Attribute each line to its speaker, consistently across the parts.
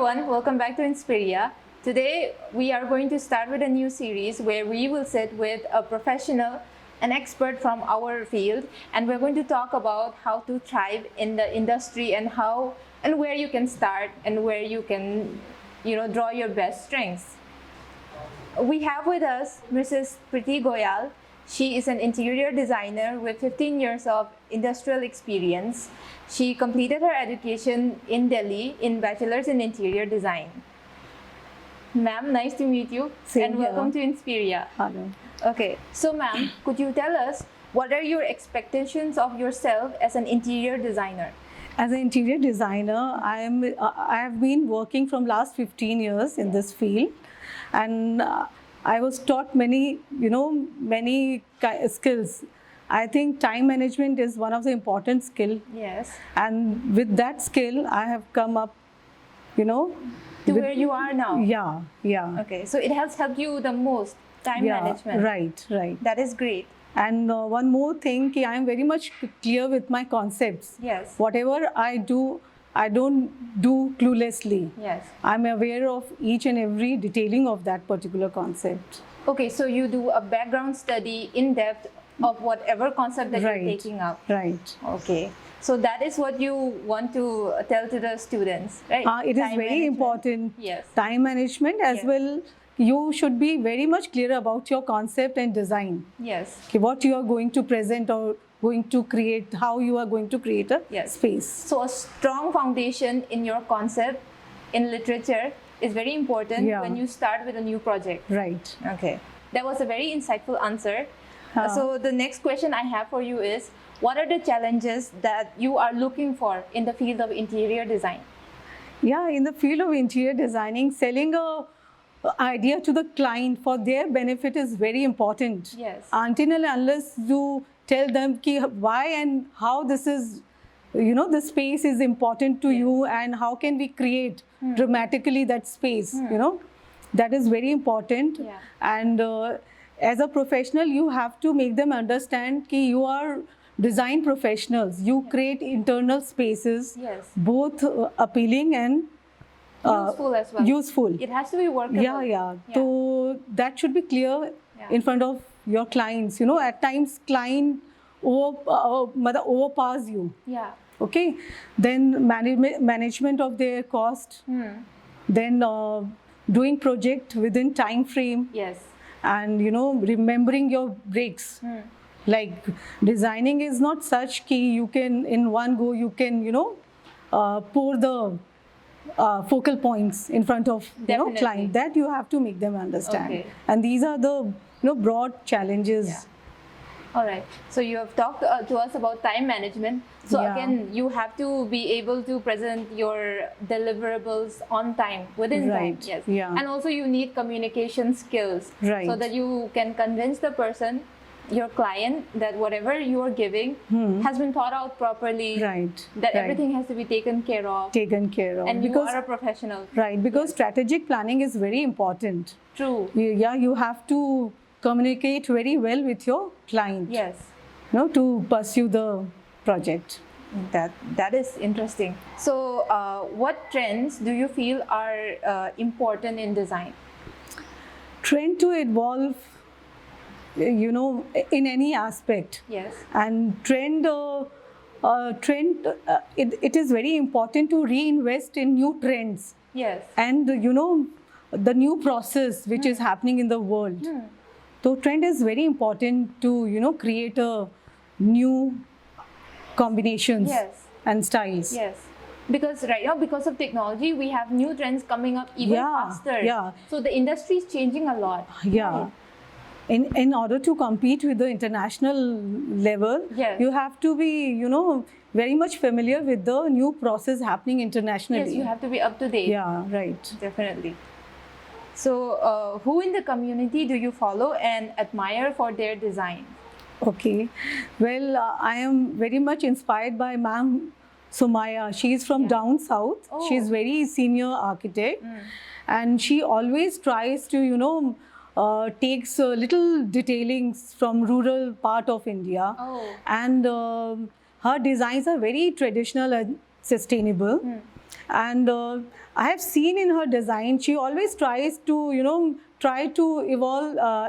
Speaker 1: everyone, welcome back to Inspiria. Today we are going to start with a new series where we will sit with a professional, an expert from our field, and we're going to talk about how to thrive in the industry and how and where you can start and where you can, draw your best strengths. We have with us Mrs. Priti Goyal. She is an interior designer with 15 years of industrial experience. She completed her education in Delhi in Bachelor's in Interior Design. Ma'am, nice to meet you.
Speaker 2: Same
Speaker 1: and welcome to Inspiria.
Speaker 2: Hello.
Speaker 1: Okay, so ma'am, could you tell us what are your expectations of yourself as an interior designer?
Speaker 2: As an interior designer, I have been working from last 15 years in this field, and I was taught many skills. I think time management is one of the important skill.
Speaker 1: Yes.
Speaker 2: And with that skill, I have come up,
Speaker 1: To where you are now.
Speaker 2: Yeah.
Speaker 1: Okay, so it has helped you the most, time management.
Speaker 2: Right.
Speaker 1: That is great.
Speaker 2: And one more thing, I am very much clear with my concepts.
Speaker 1: Yes.
Speaker 2: Whatever I do, I don't do cluelessly.
Speaker 1: Yes.
Speaker 2: I'm aware of each and every detailing of that particular concept.
Speaker 1: Okay, so you do a background study in depth of whatever concept that you're taking up.
Speaker 2: Right.
Speaker 1: Okay. So that is what you want to tell to the students, right?
Speaker 2: It is very important.
Speaker 1: Yes.
Speaker 2: Time management as well. You should be very much clear about your concept and design.
Speaker 1: Yes.
Speaker 2: Okay, what you are going to present or going to create, how you are going to create a space.
Speaker 1: So a strong foundation in your concept in literature is very important when you start with a new project.
Speaker 2: Right.
Speaker 1: Okay. That was a very insightful answer. So the next question I have for you is, what are the challenges that you are looking for in the field of interior design?
Speaker 2: Yeah, in the field of interior designing, selling a idea to the client for their benefit is very important.
Speaker 1: Yes.
Speaker 2: Until and unless you tell them why and how this is, the space is important to you and how can we create dramatically that space, that is very important.
Speaker 1: Yeah.
Speaker 2: And as a professional, you have to make them understand that you are design professionals. You create internal spaces, both appealing and
Speaker 1: useful as well.
Speaker 2: Useful.
Speaker 1: It has to be workable.
Speaker 2: Yeah. So that should be clear in front of your clients. At times client overpass you.
Speaker 1: Yeah.
Speaker 2: Okay. Then management of their cost. Then doing project within time frame.
Speaker 1: Yes.
Speaker 2: And remembering your breaks. Like designing is not such key. You can in one go. You can pour the focal points in front of client. That you have to make them understand.
Speaker 1: Okay.
Speaker 2: And these are the broad challenges.
Speaker 1: Yeah. All right. So you have talked to us about time management. So again, you have to be able to present your deliverables on time, within time. Yes.
Speaker 2: Yeah.
Speaker 1: And also you need communication skills.
Speaker 2: Right.
Speaker 1: So that you can convince the person, your client, that whatever you are giving has been thought out properly.
Speaker 2: Right.
Speaker 1: That everything has to be taken care of.
Speaker 2: And
Speaker 1: you are a professional.
Speaker 2: Right. Because strategic planning is very important.
Speaker 1: True.
Speaker 2: You have to communicate very well with your client.
Speaker 1: Yes.
Speaker 2: To pursue the project.
Speaker 1: That is interesting. So what trends do you feel are important in design?
Speaker 2: Trend to evolve, in any aspect.
Speaker 1: Yes.
Speaker 2: And trend, it is very important to reinvest in new trends.
Speaker 1: Yes.
Speaker 2: And the new process which is happening in the world. So trend is very important to create a new combinations and styles.
Speaker 1: Yes. Because right now, because of technology, we have new trends coming up even faster.
Speaker 2: Yeah.
Speaker 1: So the industry is changing a lot.
Speaker 2: Yeah. Right. In order to compete with the international level, you have to be, very much familiar with the new process happening internationally.
Speaker 1: Yes, you have to be up to date.
Speaker 2: Yeah, right.
Speaker 1: Definitely. So, who in the community do you follow and admire for their design?
Speaker 2: Okay. Well, I am very much inspired by Ma'am Somaya. She is from down south.
Speaker 1: Oh.
Speaker 2: She is very senior architect. And she always tries to, takes little detailings from rural part of India.
Speaker 1: Oh.
Speaker 2: And her designs are very traditional and sustainable. And I have seen in her design, she always tries to,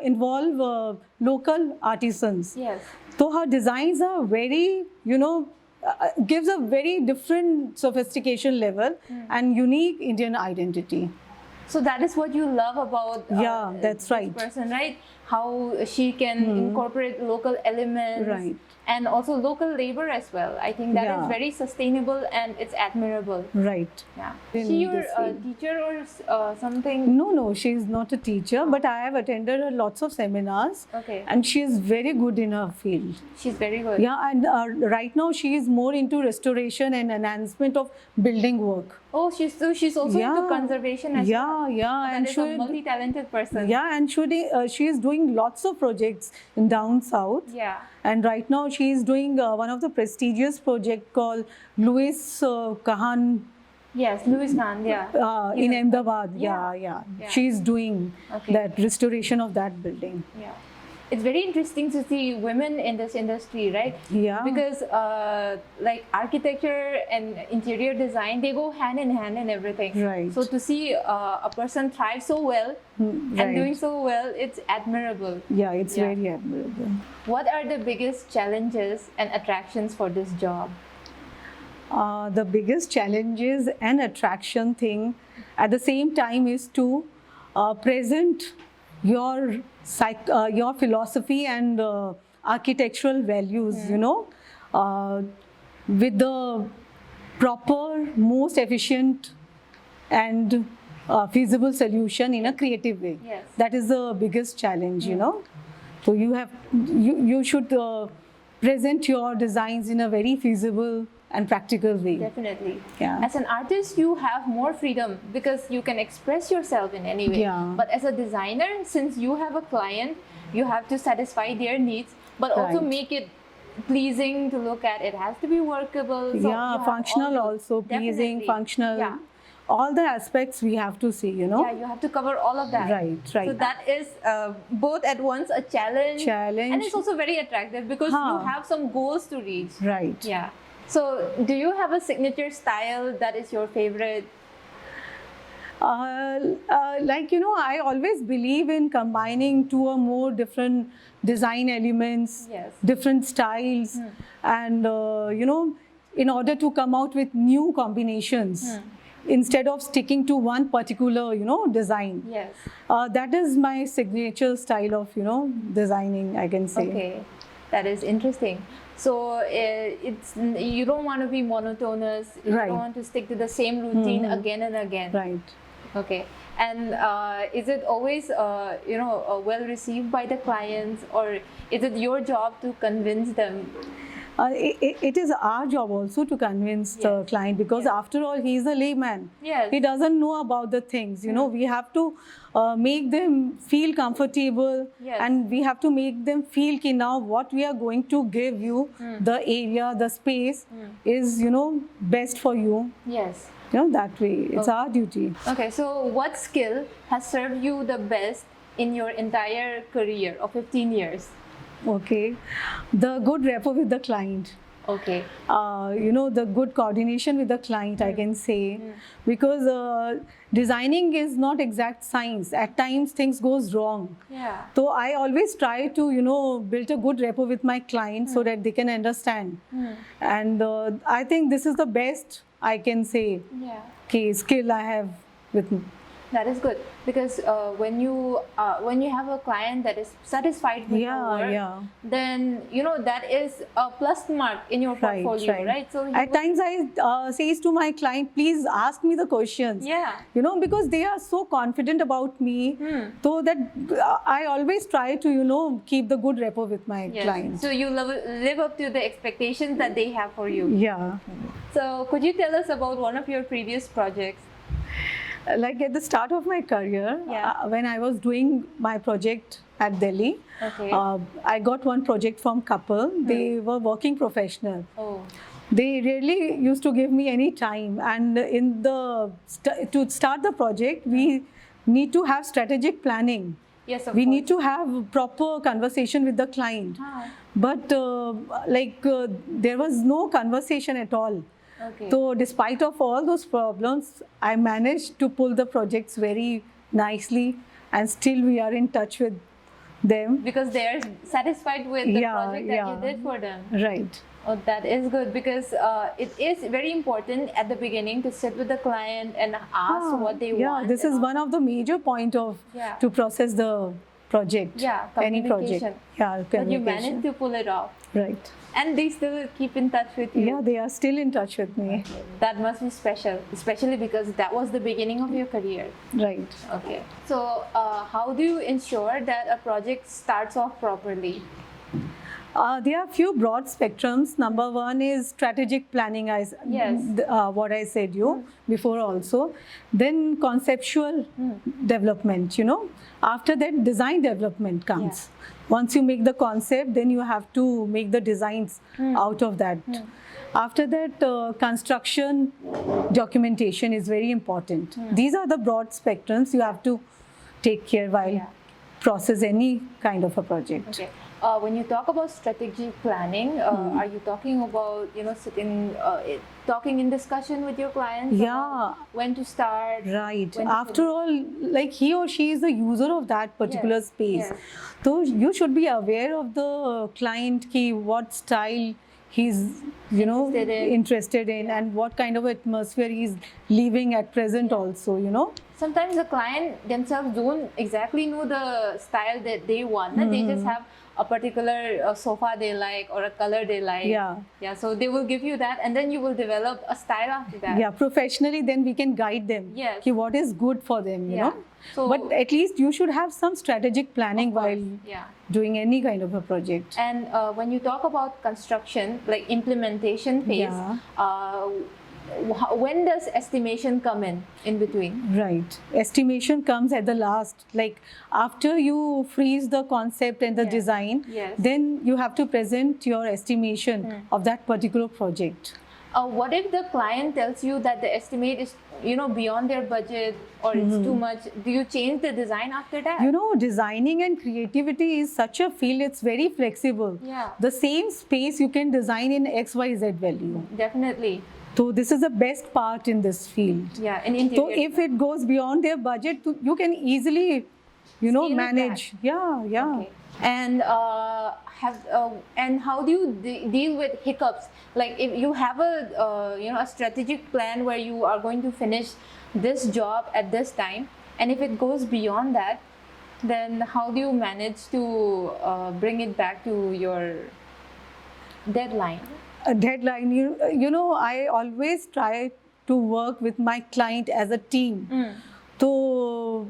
Speaker 2: involve local artisans.
Speaker 1: Yes.
Speaker 2: So her designs are very, gives a very different sophistication level and unique Indian identity.
Speaker 1: So that is what you love about
Speaker 2: Yeah, that's
Speaker 1: this
Speaker 2: right.
Speaker 1: person, right? How she can incorporate local elements,
Speaker 2: Right.
Speaker 1: and also local labor as well. I think that is
Speaker 2: Yeah.
Speaker 1: very sustainable and it's admirable.
Speaker 2: Right.
Speaker 1: Yeah.
Speaker 2: In
Speaker 1: Is she your
Speaker 2: this field.
Speaker 1: teacher or something?
Speaker 2: No, she is not a teacher, but I have attended her lots of seminars.
Speaker 1: Okay.
Speaker 2: And she is very good in her field.
Speaker 1: She's very good.
Speaker 2: Yeah, and right now she is more into restoration and enhancement of building work.
Speaker 1: Oh, she's also into conservation as well.
Speaker 2: Yeah,
Speaker 1: That is a multi-talented person.
Speaker 2: yeah, and she is doing lots of projects in down south.
Speaker 1: Yeah.
Speaker 2: And right now she is doing one of the prestigious project called Louis Kahan
Speaker 1: Yes, Louis Khan. Yeah.
Speaker 2: in
Speaker 1: He's a-
Speaker 2: Ahmedabad.
Speaker 1: Yeah.
Speaker 2: Yeah.
Speaker 1: Yeah.
Speaker 2: She is doing
Speaker 1: Okay.
Speaker 2: that restoration of that building.
Speaker 1: Yeah. It's very interesting to see women in this industry, right?
Speaker 2: Yeah.
Speaker 1: Because like architecture and interior design, they go hand in hand in everything.
Speaker 2: Right.
Speaker 1: So to see a person thrive so well and
Speaker 2: Right.
Speaker 1: doing so well, it's admirable.
Speaker 2: Yeah, it's
Speaker 1: Yeah.
Speaker 2: very admirable.
Speaker 1: What are the biggest challenges and attractions for this job?
Speaker 2: The biggest challenges and attraction thing at the same time is to present your your philosophy and architectural values, with the proper, most efficient and feasible solution in a creative way.
Speaker 1: Yes.
Speaker 2: That is the biggest challenge, So you should present your designs in a very feasible and practical way.
Speaker 1: Definitely.
Speaker 2: Yeah.
Speaker 1: As an artist, you have more freedom because you can express yourself in any way.
Speaker 2: Yeah.
Speaker 1: But as a designer, since you have a client, you have to satisfy their needs, but also
Speaker 2: Right.
Speaker 1: make it pleasing to look at. It has to be workable. So you
Speaker 2: Yeah,
Speaker 1: have
Speaker 2: functional
Speaker 1: all those.
Speaker 2: also, pleasing,
Speaker 1: Definitely.
Speaker 2: functional.
Speaker 1: Yeah.
Speaker 2: All the aspects we have to see,
Speaker 1: Yeah, you have to cover all of that.
Speaker 2: Right, right.
Speaker 1: So that is both at once a challenge,
Speaker 2: Challenge.
Speaker 1: and it's also very attractive because
Speaker 2: Huh.
Speaker 1: you have some goals to reach.
Speaker 2: Right.
Speaker 1: Yeah. So, do you have a signature style that is your favorite?
Speaker 2: I always believe in combining two or more different design elements,
Speaker 1: Yes.
Speaker 2: different styles, and in order to come out with new combinations instead of sticking to one particular, design.
Speaker 1: Yes.
Speaker 2: That is my signature style of, designing, I can say.
Speaker 1: Okay, that is interesting. So it's you don't want to be monotonous. You
Speaker 2: Right.
Speaker 1: don't want to stick to the same routine again and again.
Speaker 2: Right.
Speaker 1: Okay. And is it always well received by the clients, or is it your job to convince them?
Speaker 2: It is our job also to convince the
Speaker 1: Yes.
Speaker 2: client, because
Speaker 1: Yes.
Speaker 2: after all, he is a layman.
Speaker 1: Yes.
Speaker 2: He doesn't know about the things. We have to make them feel comfortable,
Speaker 1: Yes.
Speaker 2: and we have to make them feel that now what we are going to give you, the area, the space, is best for you.
Speaker 1: Yes.
Speaker 2: That way. It's our duty.
Speaker 1: Okay. So what skill has served you the best in your entire career of 15 years?
Speaker 2: Okay. The good rapport with the client.
Speaker 1: Okay.
Speaker 2: The good coordination with the client, I can say, because designing is not exact science. At times things goes wrong.
Speaker 1: Yeah.
Speaker 2: So I always try to build a good rapport with my client so that they can understand. And I think this is the best I can say skill I have with me.
Speaker 1: That is good, because when you have a client that is satisfied with your work, then that is a plus mark in your portfolio, right? So
Speaker 2: at times I says to my client, please ask me the questions.
Speaker 1: Yeah.
Speaker 2: Because they are so confident about me, so that I always try to keep the good rapport with my clients.
Speaker 1: So you live up to the expectations that they have for you.
Speaker 2: Yeah.
Speaker 1: So could you tell us about one of your previous projects?
Speaker 2: Like at the start of my career, when I was doing my project at Delhi, I got one project from couple. They were working professional.
Speaker 1: Oh.
Speaker 2: They really used to give me any time, and to start the project, we need to have strategic planning.
Speaker 1: Yes, of
Speaker 2: We
Speaker 1: course.
Speaker 2: need to have proper conversation with the client. But there was no conversation at all.
Speaker 1: Okay.
Speaker 2: So despite of all those problems, I managed to pull the projects very nicely, and still we are in touch with them.
Speaker 1: Because they are satisfied with the
Speaker 2: Yeah,
Speaker 1: project that
Speaker 2: yeah.
Speaker 1: you did for them.
Speaker 2: Right.
Speaker 1: Oh, that is good, because it is very important at the beginning to sit with the client and ask what they want.
Speaker 2: Yeah, this
Speaker 1: and
Speaker 2: is
Speaker 1: all.
Speaker 2: one of the major point of
Speaker 1: Yeah.
Speaker 2: to process the project.
Speaker 1: Yeah,
Speaker 2: any
Speaker 1: communication.
Speaker 2: project. Yeah,
Speaker 1: But you
Speaker 2: communication.
Speaker 1: managed to pull it off.
Speaker 2: Right.
Speaker 1: And they still keep in touch with you.
Speaker 2: Yeah, they are still in touch with me.
Speaker 1: That must be special, especially because that was the beginning of your career.
Speaker 2: Right.
Speaker 1: Okay. So, how do you ensure that a project starts off properly?
Speaker 2: There are few broad spectrums. Number one is strategic planning,
Speaker 1: Yes.
Speaker 2: what I said you before also. Then conceptual development, After that, design development comes. Once you make the concept, then you have to make the designs out of that. After that, construction documentation is very important. These are the broad spectrums you have to take care while process any kind of a project.
Speaker 1: Okay. When you talk about strategic planning, are you talking about sitting, talking in discussion with your clients?
Speaker 2: Yeah.
Speaker 1: About when to start?
Speaker 2: Right.
Speaker 1: when to
Speaker 2: After all, like he or she is the user of that particular
Speaker 1: Yes,
Speaker 2: space.
Speaker 1: yes.
Speaker 2: So you should be aware of the client, what style he's interested in and what kind of atmosphere he's leaving at present also,
Speaker 1: Sometimes the client themselves don't exactly know the style that they want. They just have a particular sofa they like or a color they like.
Speaker 2: Yeah.
Speaker 1: So they will give you that, and then you will develop a style after that.
Speaker 2: Yeah, professionally, then we can guide them.
Speaker 1: Yes.
Speaker 2: What is good for them, you know.
Speaker 1: So,
Speaker 2: but at least you should have some strategic planning while doing any kind of a project.
Speaker 1: And when you talk about construction, like implementation phase, when does estimation come in between?
Speaker 2: Right. Estimation comes at the last, like after you freeze the concept and the design, then you have to present your estimation of that particular project.
Speaker 1: What if the client tells you that the estimate is beyond their budget or it's too much? Do you change the design after that?
Speaker 2: Designing and creativity is such a field, it's very flexible.
Speaker 1: Yeah.
Speaker 2: The same space you can design in XYZ value.
Speaker 1: Definitely.
Speaker 2: So this is the best part in this field.
Speaker 1: Yeah, in interior.
Speaker 2: So if it goes beyond their budget, you can easily, manage. Yeah.
Speaker 1: Okay. And and how do you deal with hiccups? Like if you have a strategic plan where you are going to finish this job at this time, and if it goes beyond that, then how do you manage to bring it back to your deadline?
Speaker 2: A deadline, I always try to work with my client as a team. So,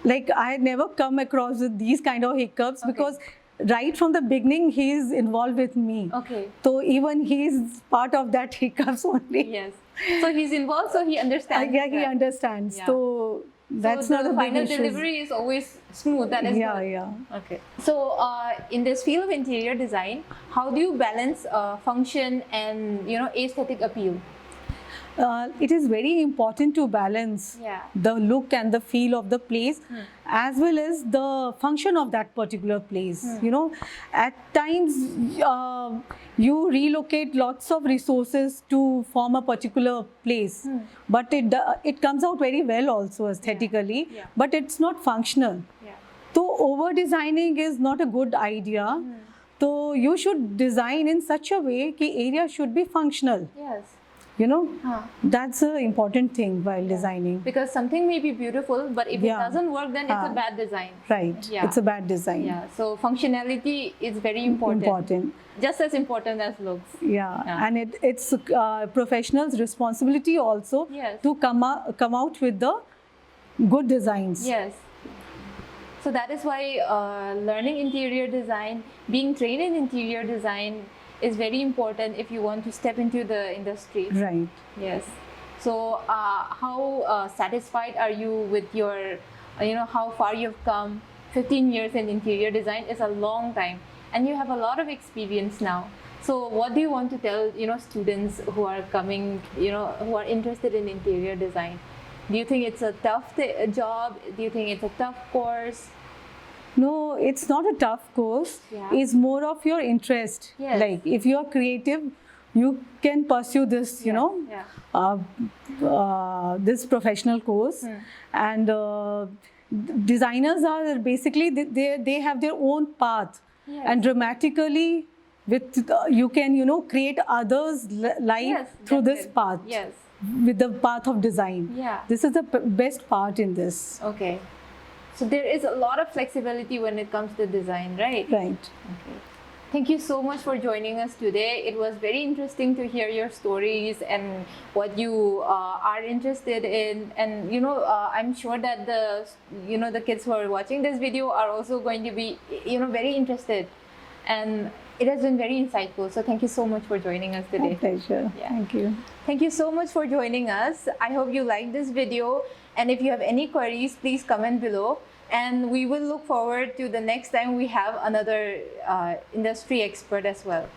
Speaker 2: like I had never come across with these kind of hiccups because right from the beginning he is involved with me.
Speaker 1: Okay.
Speaker 2: So even he is part of that hiccups only.
Speaker 1: Yes. So he's involved, so he understands.
Speaker 2: Yeah, he understands.
Speaker 1: Yeah.
Speaker 2: So that's
Speaker 1: so
Speaker 2: not a
Speaker 1: the
Speaker 2: big
Speaker 1: final
Speaker 2: issue.
Speaker 1: delivery is always smooth. That is good.
Speaker 2: Yeah.
Speaker 1: Okay. So in this field of interior design, how do you balance function and aesthetic appeal?
Speaker 2: It is very important to balance the look and the feel of the place as well as the function of that particular place. At times you relocate lots of resources to form a particular place, but it comes out very well also aesthetically, but it's not functional. So over designing is not a good idea. So you should design in such a way that area should be functional.
Speaker 1: Yes.
Speaker 2: That's an important thing while designing.
Speaker 1: Because something may be beautiful, but if it doesn't work, then it's a bad design.
Speaker 2: Right.
Speaker 1: Yeah.
Speaker 2: It's a bad design.
Speaker 1: Yeah. So functionality is very important. Just as important as looks.
Speaker 2: Yeah. And it's professionals' responsibility also to come out with the good designs.
Speaker 1: Yes. So that is why learning interior design, being trained in interior design is very important if you want to step into the industry.
Speaker 2: Right.
Speaker 1: Yes. So how satisfied are you with your, how far you've come? 15 years in interior design is a long time, and you have a lot of experience now. So what do you want to tell, students who are coming, who are interested in interior design? Do you think it's a tough job? Do you think it's a tough course?
Speaker 2: No, it's not a tough course.
Speaker 1: Yeah.
Speaker 2: It's more of your interest.
Speaker 1: Yes.
Speaker 2: Like if you are creative, you can pursue this, you know,
Speaker 1: Yeah.
Speaker 2: this professional course. And designers are basically, they have their own path.
Speaker 1: Yes.
Speaker 2: And dramatically, with you can, you know, create others' life
Speaker 1: Yes,
Speaker 2: through this
Speaker 1: definitely.
Speaker 2: path.
Speaker 1: Yes.
Speaker 2: With the path of design.
Speaker 1: Yeah.
Speaker 2: This is the best part in this.
Speaker 1: Okay. So there is a lot of flexibility when it comes to design, right?
Speaker 2: Right.
Speaker 1: Okay. Thank you so much for joining us today. It was very interesting to hear your stories and what you are interested in. And you know, I'm sure that the kids who are watching this video are also going to be, you know, very interested. And it has been very insightful. So thank you so much for joining us
Speaker 2: My
Speaker 1: today.
Speaker 2: pleasure.
Speaker 1: Yeah.
Speaker 2: Thank you.
Speaker 1: Thank you so much for joining us. I hope you liked this video. And if you have any queries, please comment below. And we will look forward to the next time we have another industry expert as well.